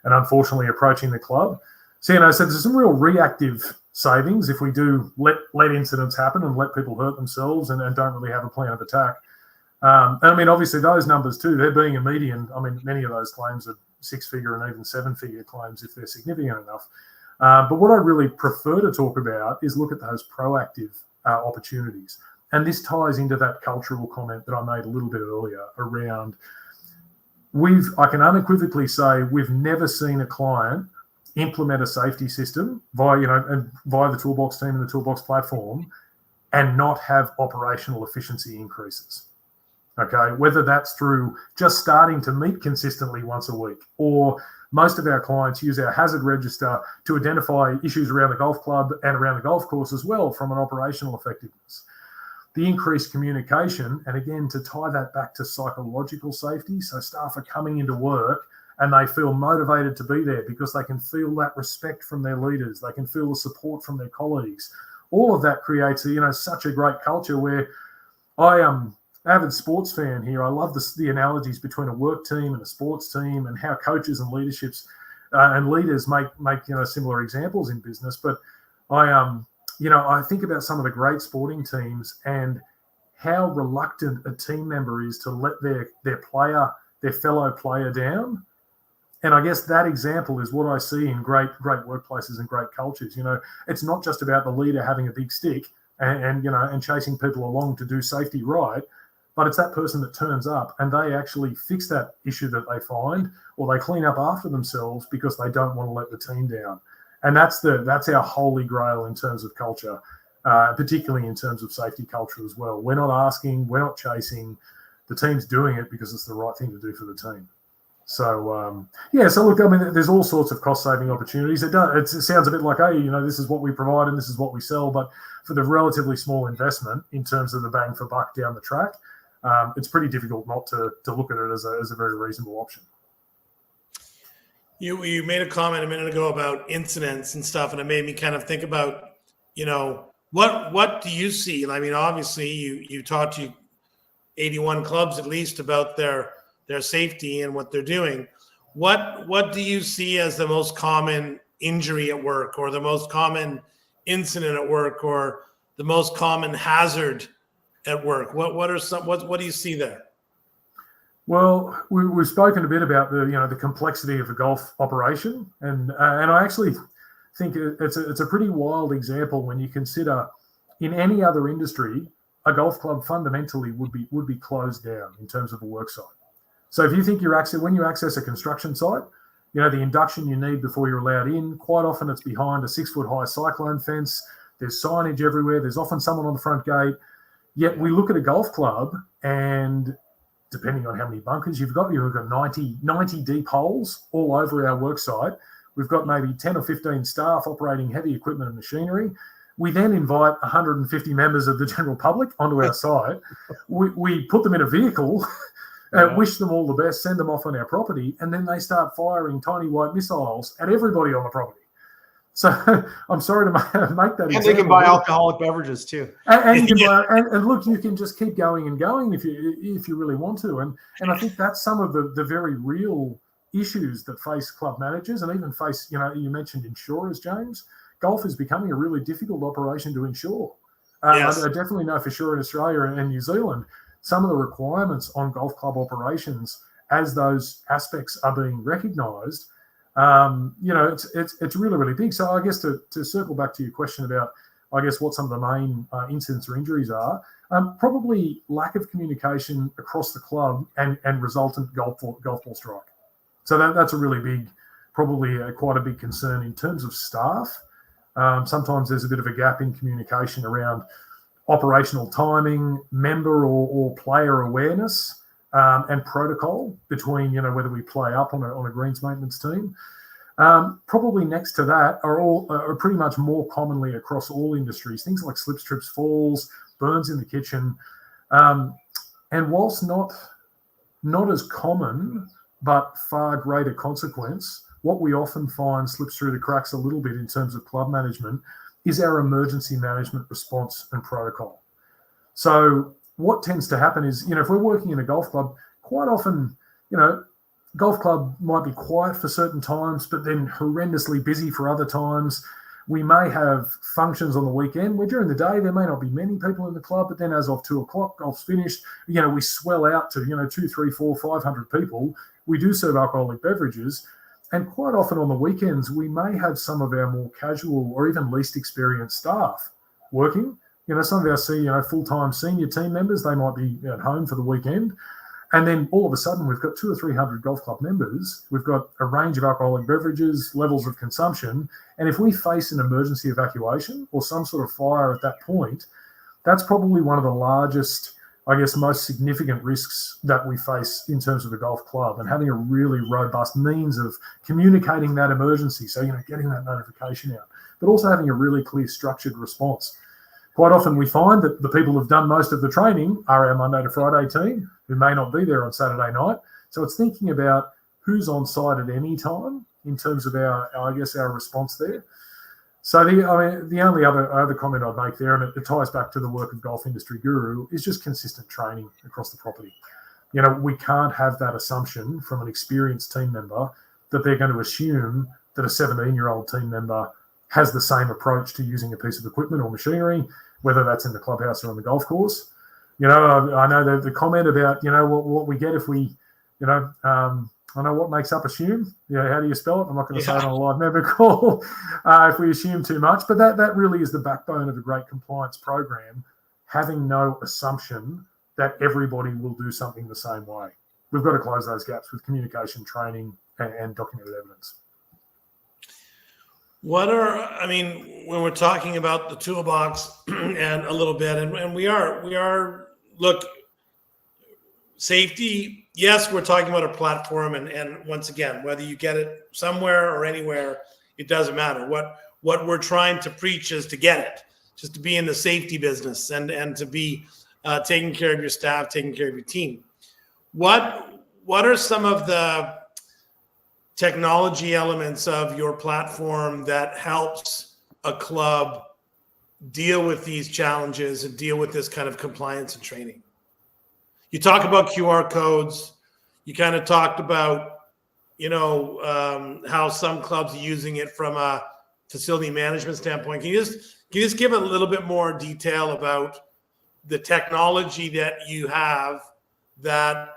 unfortunately approaching the club. So so there's some real reactive savings if we do let incidents happen and let people hurt themselves and don't really have a plan of attack. And I mean, obviously those numbers too, they're being a median. I mean, many of those claims are six-figure and even seven-figure claims if they're significant enough. But what I really prefer to talk about is look at those proactive opportunities. And this ties into that cultural comment that I made a little bit earlier around I can unequivocally say we've never seen a client implement a safety system via the Toolbox team and the Toolbox platform and not have operational efficiency increases. Okay, whether that's through just starting to meet consistently once a week, or most of our clients use our hazard register to identify issues around the golf club and around the golf course as well from an operational effectiveness. The increased communication, and again, to tie that back to psychological safety, so staff are coming into work and they feel motivated to be there because they can feel that respect from their leaders, they can feel the support from their colleagues. All of that creates such a great culture where I am avid sports fan here. I love the analogies between a work team and a sports team and how coaches and leaderships and leaders make similar examples in business. But I think about some of the great sporting teams and how reluctant a team member is to let their fellow player down. And I guess that example is what I see in great workplaces and great cultures. It's not just about the leader having a big stick and chasing people along to do safety right, but it's that person that turns up and they actually fix that issue that they find, or they clean up after themselves because they don't want to let the team down. And that's our holy grail in terms of culture, particularly in terms of safety culture as well. We're not asking, we're not chasing. The team's doing it because it's the right thing to do for the team. So, so look, I mean, there's all sorts of cost-saving opportunities. It sounds a bit like, hey, this is what we provide and this is what we sell, but for the relatively small investment in terms of the bang for buck down the track, it's pretty difficult not to look at it as a very reasonable option. You made a comment a minute ago about incidents and stuff, and it made me kind of think about, what do you see? And I mean, obviously, you talked to 81 clubs at least about their safety and what they're doing. What do you see as the most common injury at work, or the most common incident at work, or the most common hazard at work? What do you see there? Well, we've spoken a bit about the complexity of a golf operation, and I actually think it's a pretty wild example when you consider in any other industry a golf club fundamentally would be closed down in terms of a work site. So if you think when you access a construction site, the induction you need before you're allowed in, quite often it's behind a 6-foot high cyclone fence. There's signage everywhere. There's often someone on the front gate. Yet we look at a golf club and depending on how many bunkers you've got 90 deep holes all over our work site. We've got maybe 10 or 15 staff operating heavy equipment and machinery. We then invite 150 members of the general public onto our site. We put them in a vehicle, wish them all the best, send them off on our property, and then they start firing tiny white missiles at everybody on the property. So I'm sorry to make that. And they can buy alcoholic beverages too. And you can buy, and look, you can just keep going and going if you really want to. And I think that's some of the very real issues that face club managers and even face, you mentioned insurers, James. Golf is becoming a really difficult operation to insure. Yes. I definitely know for sure in Australia and New Zealand, some of the requirements on golf club operations as those aspects are being recognised. It's really, really big. So I guess to circle back to your question about, I guess, what some of the main incidents or injuries are, probably lack of communication across the club and resultant golf ball strike. So that's a really big, probably quite a big concern in terms of staff. Sometimes there's a bit of a gap in communication around operational timing, member or player awareness, and protocol between, whether we play up on a greens maintenance team. Probably next to that are pretty much more commonly across all industries, things like slips, trips, falls, burns in the kitchen. And whilst not as common, but far greater consequence, what we often find slips through the cracks a little bit in terms of club management is our emergency management response and protocol. So what tends to happen is, if we're working in a golf club, quite often, golf club might be quiet for certain times, but then horrendously busy for other times. We may have functions on the weekend where during the day there may not be many people in the club, but then as of 2 o'clock, golf's finished. We swell out to 2, 3, 4, 500 people we do serve alcoholic beverages. And quite often on the weekends, we may have some of our more casual or even least experienced staff working. Some of our full-time senior team members, they might be at home for the weekend. And then all of a sudden, we've got 200 or 300 golf club members. We've got a range of alcoholic beverages, levels of consumption. And if we face an emergency evacuation or some sort of fire at that point, that's probably one of the largest, I guess, most significant risks that we face in terms of a golf club, and having a really robust means of communicating that emergency. So, getting that notification out, but also having a really clear structured response. Quite often we find that the people who've done most of the training are our Monday to Friday team, who may not be there on Saturday night. So it's thinking about who's on site at any time in terms of our response there. So the only other comment I'd make there, and it ties back to the work of Golf Industry Guru, is just consistent training across the property. We can't have that assumption from an experienced team member that they're going to assume that a 17-year-old team member has the same approach to using a piece of equipment or machinery, whether that's in the clubhouse or on the golf course. I know the comment about, what we get if we, I know what makes up assume. How do you spell it? I'm not going to say it on a live member call if we assume too much. But that really is the backbone of a great compliance program, having no assumption that everybody will do something the same way. We've got to close those gaps with communication, training, and documented evidence. When we're talking about the toolbox and a little bit, and we are, look, safety, yes, we're talking about a platform, and once again, whether you get it somewhere or anywhere, it doesn't matter. What we're trying to preach is to get it, just to be in the safety business and to be taking care of your staff, taking care of your team. What are some of the technology elements of your platform that helps a club deal with these challenges and deal with this kind of compliance and training? You talk about QR codes. You kind of talked about, how some clubs are using it from a facility management standpoint. Can you just give a little bit more detail about the technology that you have that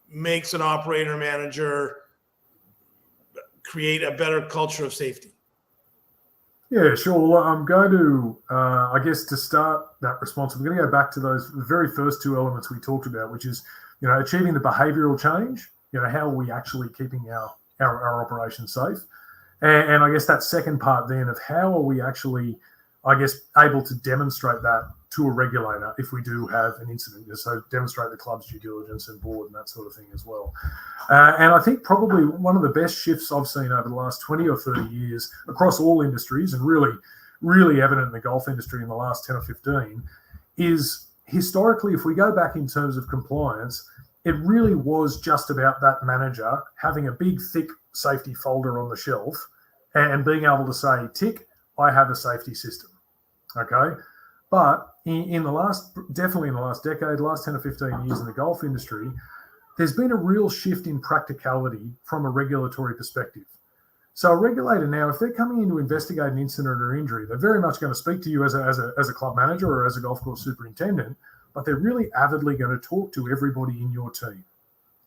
makes an operator manager create a better culture of safety? Yeah, sure. Well, I'm going to, to start that response, I'm going to go back to the very first two elements we talked about, which is, achieving the behavioural change. How are we actually keeping our operations safe? And I guess that second part then of how are we actually, able to demonstrate that to a regulator if we do have an incident. So demonstrate the club's due diligence and board and that sort of thing as well. And I think probably one of the best shifts I've seen over the last 20 or 30 years across all industries, and really, really evident in the golf industry in the last 10 or 15, is historically, if we go back in terms of compliance, it really was just about that manager having a big, thick safety folder on the shelf and being able to say, tick, I have a safety system. Okay. But in the last decade, last 10 or 15 years in the golf industry, there's been a real shift in practicality from a regulatory perspective. So a regulator now, if they're coming in to investigate an incident or injury, they're very much going to speak to you as a club manager or as a golf course superintendent, but they're really avidly going to talk to everybody in your team.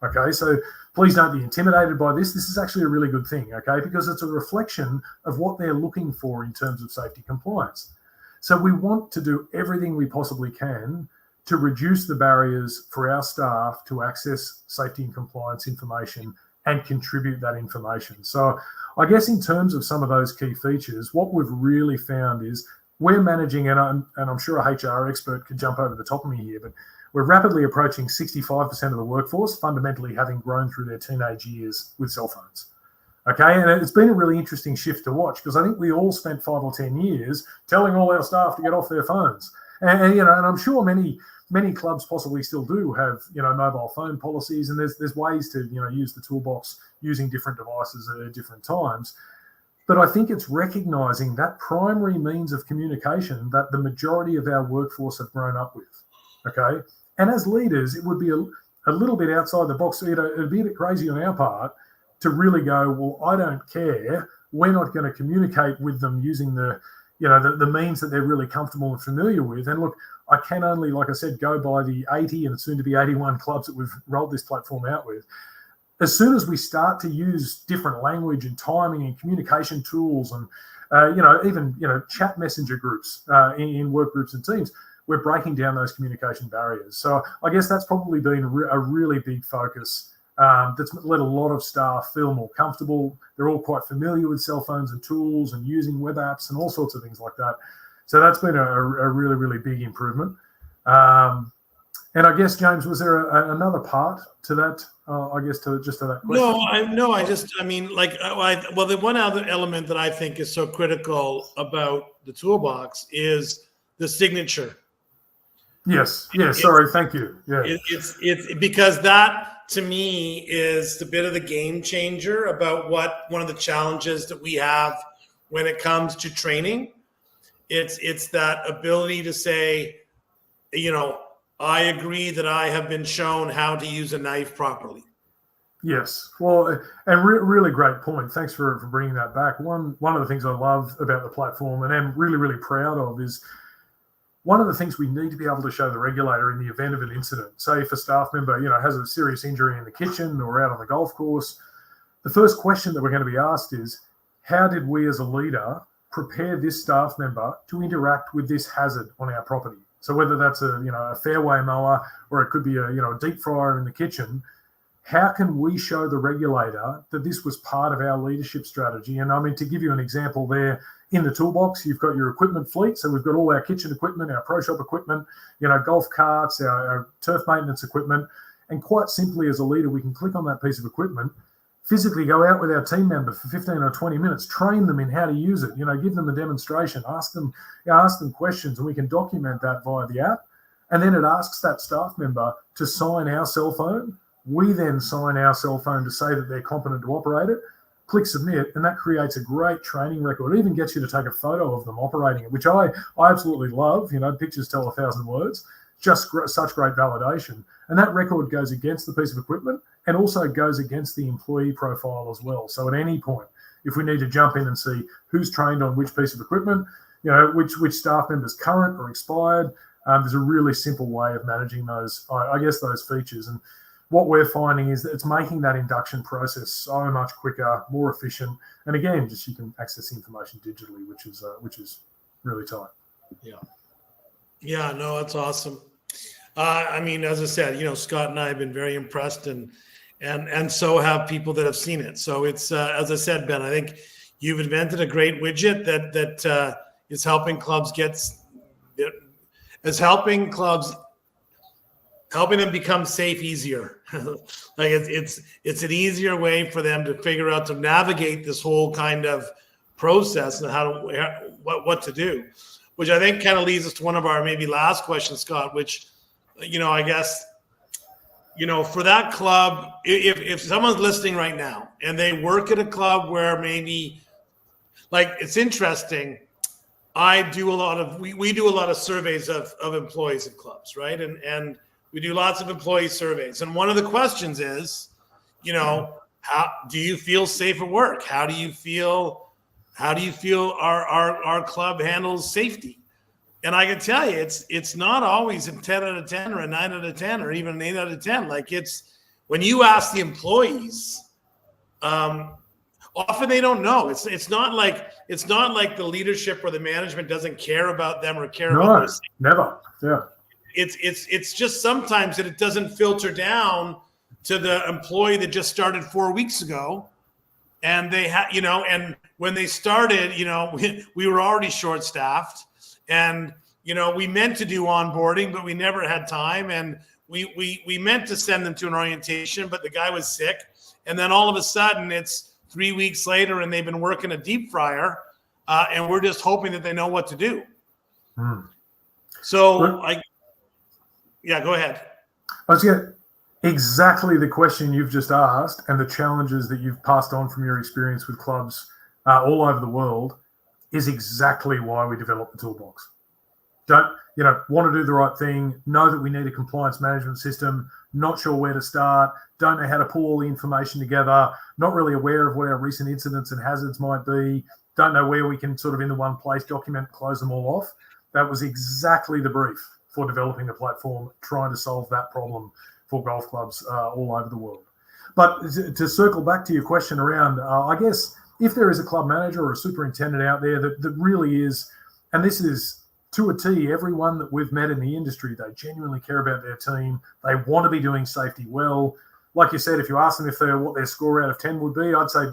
Okay, so please don't be intimidated by this. This is actually a really good thing, okay, because it's a reflection of what they're looking for in terms of safety compliance. So we want to do everything we possibly can to reduce the barriers for our staff to access safety and compliance information and contribute that information. So I guess in terms of some of those key features, what we've really found is we're managing, and I'm sure a HR expert could jump over the top of me here, but we're rapidly approaching 65% of the workforce fundamentally having grown through their teenage years with cell phones. Okay, and it's been a really interesting shift to watch because I think we all spent 5 or 10 years telling all our staff to get off their phones. And I'm sure many clubs possibly still do have, mobile phone policies, and there's ways to, use the toolbox using different devices at different times. But I think it's recognizing that primary means of communication that the majority of our workforce have grown up with. Okay, and as leaders, it would be a little bit outside the box. It'd be a bit crazy on our part to really go, well, I don't care. We're not going to communicate with them using the means that they're really comfortable and familiar with. And look, I can only, like I said, go by the 80 and soon to be 81 clubs that we've rolled this platform out with. as soon as we start to use different language and timing and communication tools and, even chat messenger groups in work groups and teams, we're breaking down those communication barriers. So I guess that's probably been a really big focus that's let a lot of staff feel more comfortable. They're all quite familiar with cell phones and tools and using web apps and all sorts of things like that. So that's been a really, really big improvement. And I guess, James, was there another part to that? I guess to that question. The one other element that I think is so critical about the toolbox is the signature. Yes. Sorry. Thank you. Yeah. It's because that to me is the bit of the game changer about one of the challenges that we have when it comes to training. It's that ability to say, I agree that I have been shown how to use a knife properly. Yes. Well, and really great point. Thanks for bringing that back. One of the things I love about the platform and am really, really proud of is one of the things we need to be able to show the regulator in the event of an incident. Say if a staff member, has a serious injury in the kitchen or out on the golf course, the first question that we're going to be asked is, how did we as a leader prepare this staff member to interact with this hazard on our property? So whether that's a fairway mower or it could be a deep fryer in the kitchen, how can we show the regulator that this was part of our leadership strategy? And I mean, to give you an example there, in the toolbox, you've got your equipment fleet. So we've got all our kitchen equipment, our pro shop equipment, golf carts, our turf maintenance equipment. And quite simply as a leader, we can click on that piece of equipment, physically go out with our team member for 15 or 20 minutes, train them in how to use it, give them a demonstration, ask them questions, and we can document that via the app. And then it asks that staff member to sign our cell phone. We then sign our cell phone to say that they're competent to operate it, click submit, and that creates a great training record. It even gets you to take a photo of them operating it, which I absolutely love. Pictures tell 1,000 words. Just such great validation. And that record goes against the piece of equipment and also goes against the employee profile as well. So at any point, if we need to jump in and see who's trained on which piece of equipment, which staff member's current or expired, there's a really simple way of managing those features. And what we're finding is that it's making that induction process so much quicker, more efficient. And again, just you can access information digitally, which is really tight. Yeah. Yeah, no, that's awesome. As I said, Scott and I have been very impressed and so have people that have seen it. So it's, as I said, Ben, I think you've invented a great widget that is helping clubs helping them become safe easier. Like it's an easier way for them to figure out to navigate this whole kind of process and what to do, which I think kind of leads us to one of our maybe last questions, Scott, which, I guess, for that club, if someone's listening right now and they work at a club where maybe, like, it's interesting. We do a lot of surveys of employees at clubs, right? And we do lots of employee surveys. And one of the questions is, how do you feel safe at work? How do you feel our club handles safety? And I can tell you, it's not always a 10 out of 10 or a 9 out of 10 or even an 8 out of 10. Like, it's when you ask the employees, often they don't know. It's not like the leadership or the management doesn't care about them or care about their safety. Never. Yeah. It's just sometimes that it doesn't filter down to the employee that just started 4 weeks ago, and they and when they started, we were already short-staffed, and we meant to do onboarding, but we never had time, and we meant to send them to an orientation, but the guy was sick, and then all of a sudden it's 3 weeks later, and they've been working a deep fryer, and we're just hoping that they know what to do. So yeah, go ahead. I was getting exactly the question you've just asked and the challenges that you've passed on from your experience with clubs all over the world is exactly why we developed the Toolbox. Want to do the right thing, know that we need a compliance management system, not sure where to start, don't know how to pull all the information together, not really aware of what our recent incidents and hazards might be, don't know where we can sort of in the one place document, close them all off. That was exactly the brief for developing the platform, trying to solve that problem for golf clubs all over the world. But to circle back to your question around, I guess if there is a club manager or a superintendent out there that really is, and this is to a T, everyone that we've met in the industry, they genuinely care about their team. They want to be doing safety well. Like you said, if you ask them what their score out of 10 would be, I'd say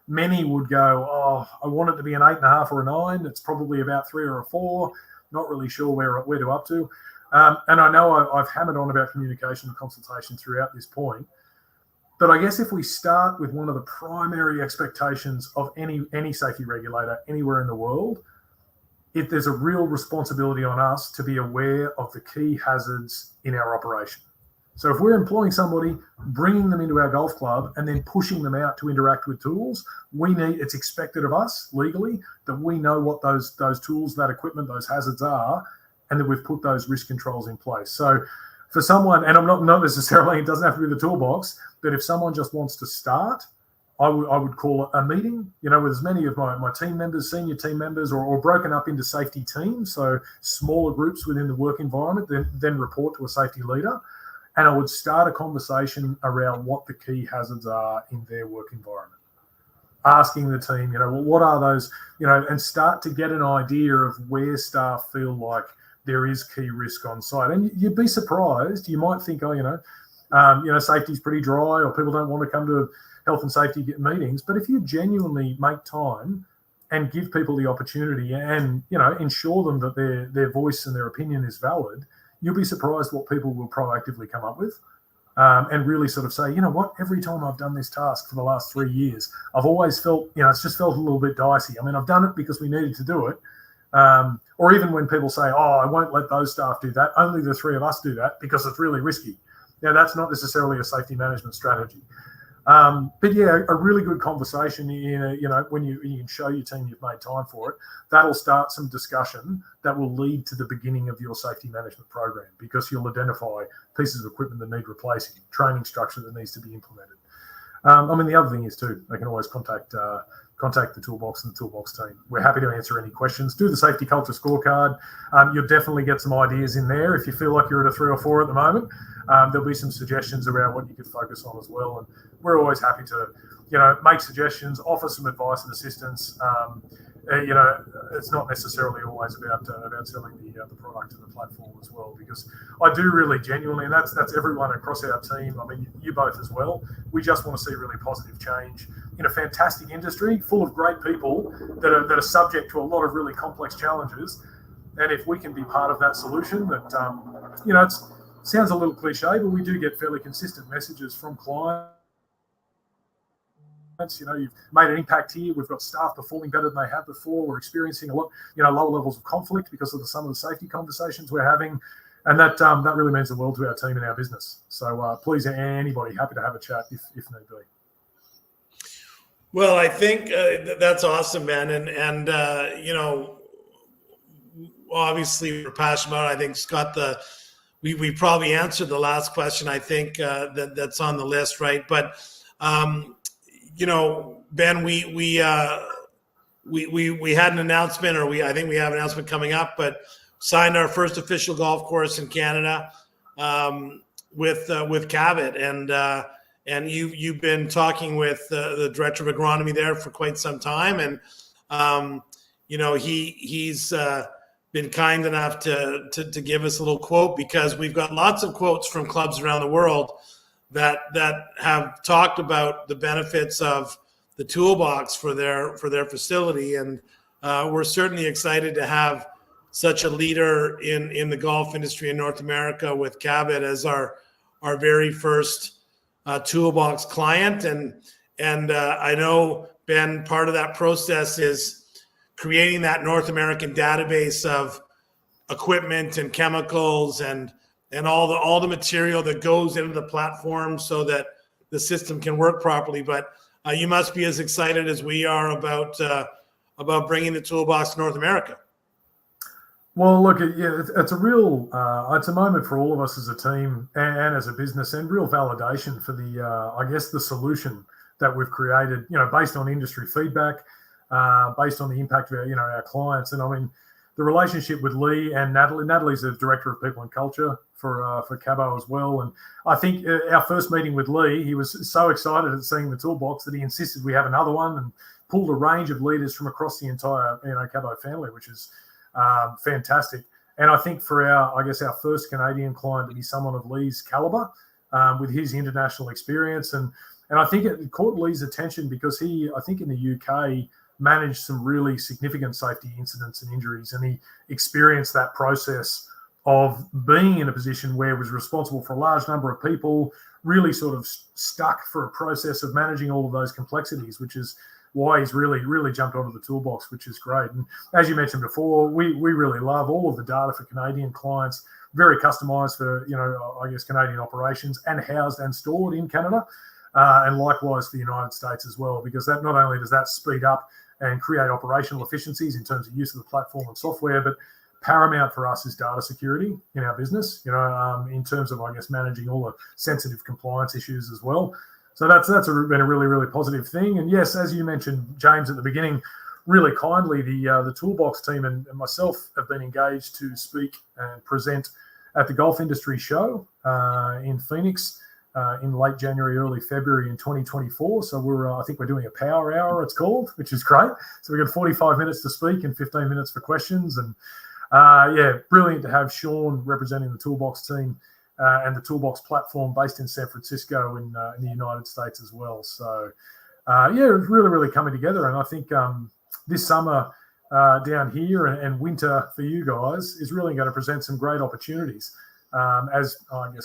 many would go, oh, I want it to be an 8.5 or a 9. It's probably about 3 or a 4. Not really sure where to up to. And I know I've hammered on about communication and consultation throughout this point. But I guess if we start with one of the primary expectations of any safety regulator anywhere in the world, there's a real responsibility on us to be aware of the key hazards in our operation. So if we're employing somebody, bringing them into our golf club and then pushing them out to interact with tools, it's expected of us legally that we know what those tools, that equipment, those hazards are, and that we've put those risk controls in place. So for someone, and I'm not necessarily, it doesn't have to be the toolbox, but if someone just wants to start, I would call it a meeting, with as many of my team members, senior team members, or broken up into safety teams, so smaller groups within the work environment, then report to a safety leader. And I would start a conversation around what the key hazards are in their work environment. Asking the team, what are those, and start to get an idea of where staff feel like there is key risk on site. And you'd be surprised. You might think, safety's pretty dry, or people don't want to come to health and safety meetings. But if you genuinely make time and give people the opportunity and, ensure them that their voice and their opinion is valid, you'll be surprised what people will proactively come up with, and really sort of say, every time I've done this task for the last 3 years, I've always felt, it's just felt a little bit dicey. I mean, I've done it because we needed to do it. Or even when people say, I won't let those staff do that, only the 3 of us do that because it's really risky. Now, that's not necessarily a safety management strategy. But yeah, a really good conversation, when you can show your team you've made time for it, that'll start some discussion that will lead to the beginning of your safety management program, because you'll identify pieces of equipment that need replacing, training structure that needs to be implemented. The other thing is too, they can always contact the Toolbox and the Toolbox team. We're happy to answer any questions. Do the safety culture scorecard. You'll definitely get some ideas in there. If you feel like you're at a 3 or 4 at the moment, there'll be some suggestions around what you could focus on as well. And we're always happy to, make suggestions, offer some advice and assistance. It's not necessarily always about selling the product and the platform as well, because I do really genuinely, and that's everyone across our team. I mean, you both as well. We just want to see really positive change in a fantastic industry full of great people that are subject to a lot of really complex challenges. And if we can be part of that solution, that it sounds a little cliche, but we do get fairly consistent messages from clients. You've made an impact here. We've got staff performing better than they have before. We're experiencing a lot, lower levels of conflict because of some of the safety conversations we're having, and that really means the world to our team and our business. So please, anybody, happy to have a chat if need be. Well, I think that's awesome, man, and obviously we're passionate about it. I think Scott, we probably answered the last question. I think that's on the list, right? But Ben, we had an announcement, I think we have an announcement coming up, but signed our first official golf course in Canada with Cabot, and you've been talking with the director of agronomy there for quite some time, and he's been kind enough to give us a little quote, because we've got lots of quotes from clubs around the world that have talked about the benefits of the Toolbox for their facility, and we're certainly excited to have such a leader in the golf industry in North America with Cabot as our very first Toolbox client, and I know, Ben, part of that process is creating that North American database of equipment and chemicals and all the material that goes into the platform so that the system can work properly. But you must be as excited as we are about bringing the Toolbox to North America. Well, look, it's a real, it's a moment for all of us as a team and as a business, and real validation for the solution that we've created, based on industry feedback, based on the impact of our clients. And I mean, the relationship with Lee and Natalie. Natalie's the director of people and culture for Cabo as well. And I think our first meeting with Lee, he was so excited at seeing the toolbox that he insisted we have another one and pulled a range of leaders from across the entire Cabo family, which is fantastic. And I think for our first Canadian client to be someone of Lee's caliber, with his international experience, and I think it caught Lee's attention because he, I think in the UK, managed some really significant safety incidents and injuries, and he experienced that process of being in a position where he was responsible for a large number of people, really sort of stuck for a process of managing all of those complexities, which is why he's really jumped onto the toolbox, which is great. And as you mentioned before, we really love all of the data for Canadian clients, very customized for, Canadian operations and housed and stored in Canada, and likewise for the United States as well, because that not only does that speed up and create operational efficiencies in terms of use of the platform and software, but paramount for us is data security in our business, in terms of, managing all the sensitive compliance issues as well. So that's been a really positive thing. And yes, as you mentioned, James, at the beginning, really kindly, the Toolbox team and myself have been engaged to speak and present at the Golf Industry Show in Phoenix in late January, early February in 2024. So I think we're doing a power hour, it's called, which is great. So we've got 45 minutes to speak and 15 minutes for questions. And brilliant to have Sean representing the Toolbox team and the Toolbox platform based in San Francisco in the United States as well. So it's really coming together. And I think this summer down here and winter for you guys is really going to present some great opportunities as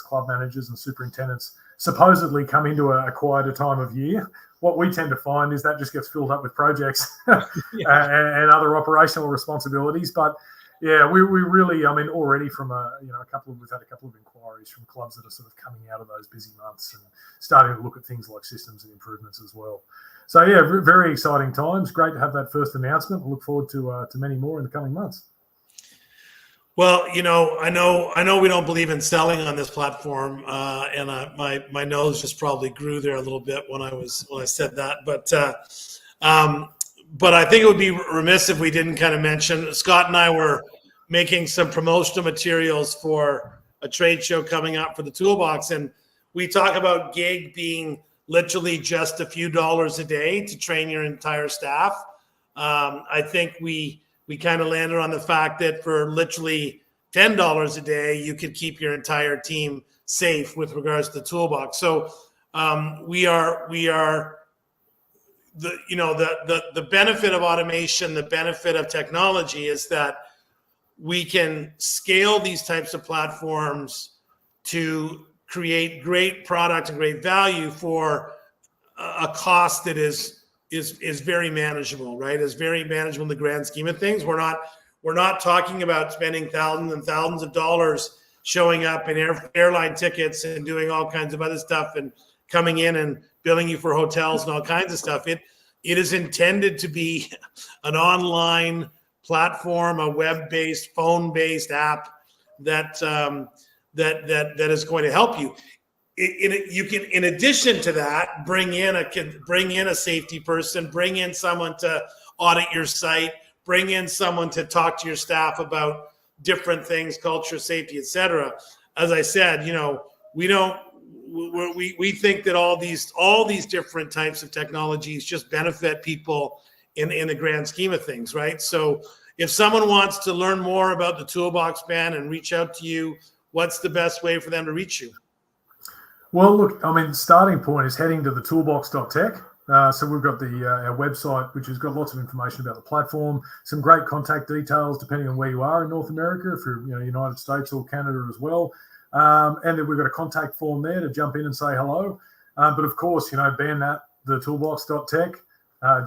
club managers and superintendents supposedly come into a quieter time of year. What we tend to find is that just gets filled up with projects and other operational responsibilities. But yeah, we really, already from we've had a couple of inquiries from clubs that are sort of coming out of those busy months and starting to look at things like systems and improvements as well. So yeah, very exciting times. Great to have that first announcement. We'll look forward to many more in the coming months. Well, I know we don't believe in selling on this platform, and my nose just probably grew there a little bit when I said that. But I think it would be remiss if we didn't kind of mention, Scott and I were making some promotional materials for a trade show coming up for the Toolbox, and we talk about gig being literally just a few dollars a day to train your entire staff. I think we kind of landed on the fact that for literally $10 a day, you could keep your entire team safe with regards to the Toolbox. So we are the benefit of automation, the benefit of technology is that we can scale these types of platforms to create great product and great value for a cost that is very manageable, right? Is very manageable in the grand scheme of things. We're not talking about spending thousands and thousands of dollars showing up in airline tickets and doing all kinds of other stuff and coming in and billing you for hotels and all kinds of stuff. It is intended to be an online platform, a web-based, phone-based app that is going to help you. You can, in addition to that, bring in a safety person, bring in someone to audit your site, bring in someone to talk to your staff about different things, culture, safety, etc. As I said, we think that all these different types of technologies just benefit people in the grand scheme of things, right? So if someone wants to learn more about the Toolbox band and reach out to you, what's the best way for them to reach you? Well, look, the starting point is heading to the toolbox.tech. So we've got our website, which has got lots of information about the platform, some great contact details depending on where you are in North America, if you're United States or Canada as well. And then we've got a contact form there to jump in and say hello. But of course, Ben at the toolbox.tech,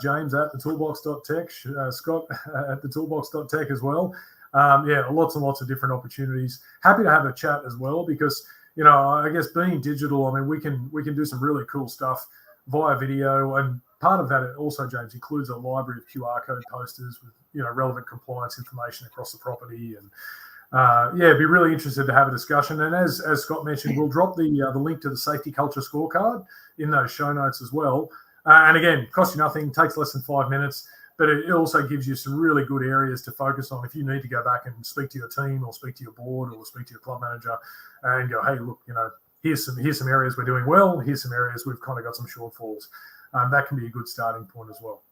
James at the toolbox.tech, Scott at the toolbox.tech as well. Lots and lots of different opportunities. Happy to have a chat as well because, I guess being digital, we can do some really cool stuff via video. And part of that also, James, includes a library of QR code posters with, relevant compliance information across the property. And be really interested to have a discussion. And as Scott mentioned, we'll drop the link to the safety culture scorecard in those show notes as well. And again, costs you nothing, takes less than 5 minutes. but it also gives you some really good areas to focus on if you need to go back and speak to your team or speak to your board or speak to your club manager and go, hey, look, here's some areas we're doing well. Here's some areas we've kind of got some shortfalls. That can be a good starting point as well.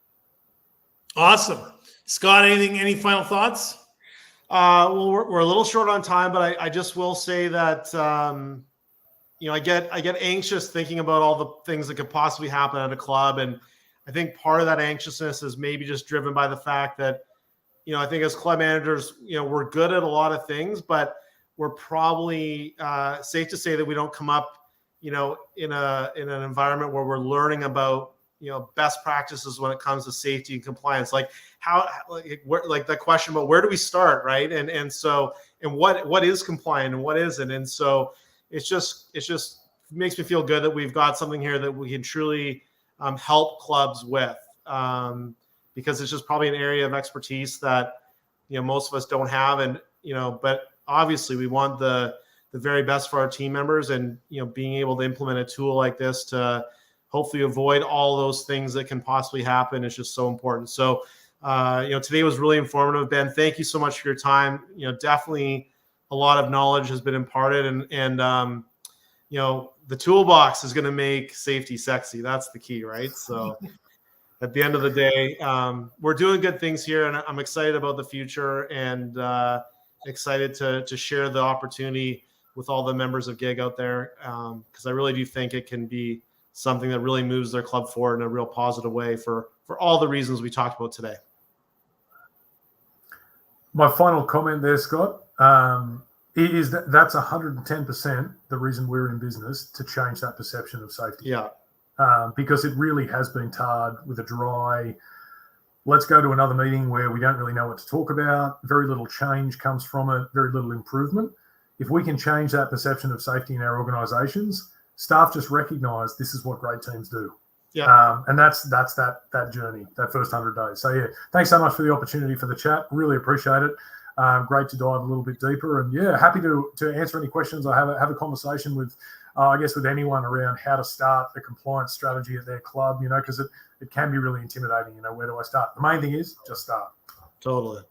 Awesome. Scott, any final thoughts? Well, we're a little short on time, but I just will say that, I get anxious thinking about all the things that could possibly happen at a club. And I think part of that anxiousness is maybe just driven by the fact that, I think as club managers, we're good at a lot of things, but we're probably safe to say that we don't come up, in an environment where we're learning about, best practices when it comes to safety and compliance. Like that question about where do we start, right? And what is compliant and what isn't. And so it just makes me feel good that we've got something here that we can truly help clubs with, because it's just probably an area of expertise that most of us don't have. And but obviously we want the very best for our team members, and being able to implement a tool like this to hopefully avoid all those things that can possibly happen is just so important. So today was really informative. Ben, thank you so much for your time. Definitely a lot of knowledge has been imparted, and the toolbox is going to make safety sexy. That's the key, right? So at the end of the day, we're doing good things here, and I'm excited about the future, and excited to share the opportunity with all the members of GIG out there, because I really do think it can be something that really moves their club forward in a real positive way for all the reasons we talked about today. My final comment there, Scott, is that's 110% the reason we're in business, to change that perception of safety. Yeah. Because it really has been tarred with a dry, let's go to another meeting where we don't really know what to talk about. Very little change comes from it, very little improvement. If we can change that perception of safety in our organizations, staff just recognize this is what great teams do. Yeah. And that's that journey, that first 100 days. So, yeah, thanks so much for the opportunity for the chat. Really appreciate it. Great to dive a little bit deeper. And, yeah, happy to answer any questions or have a conversation with, with anyone around how to start the compliance strategy at their club, because it can be really intimidating. Where do I start? The main thing is just start. Totally.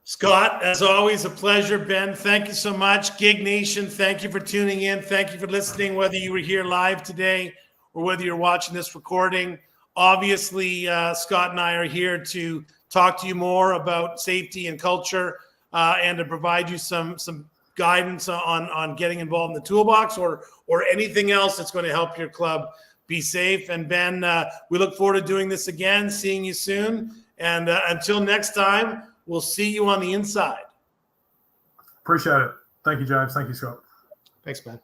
Scott, as always, a pleasure. Ben, thank you so much. Gig Nation, thank you for tuning in. Thank you for listening, whether you were here live today or whether you're watching this recording. Obviously, Scott and I are here to talk to you more about safety and culture, and to provide you some guidance on getting involved in the toolbox or anything else that's going to help your club be safe. And Ben, we look forward to doing this again, seeing you soon. And until next time, we'll see you on the inside. Appreciate it. Thank you, James. Thank you, Scott. Thanks, Ben.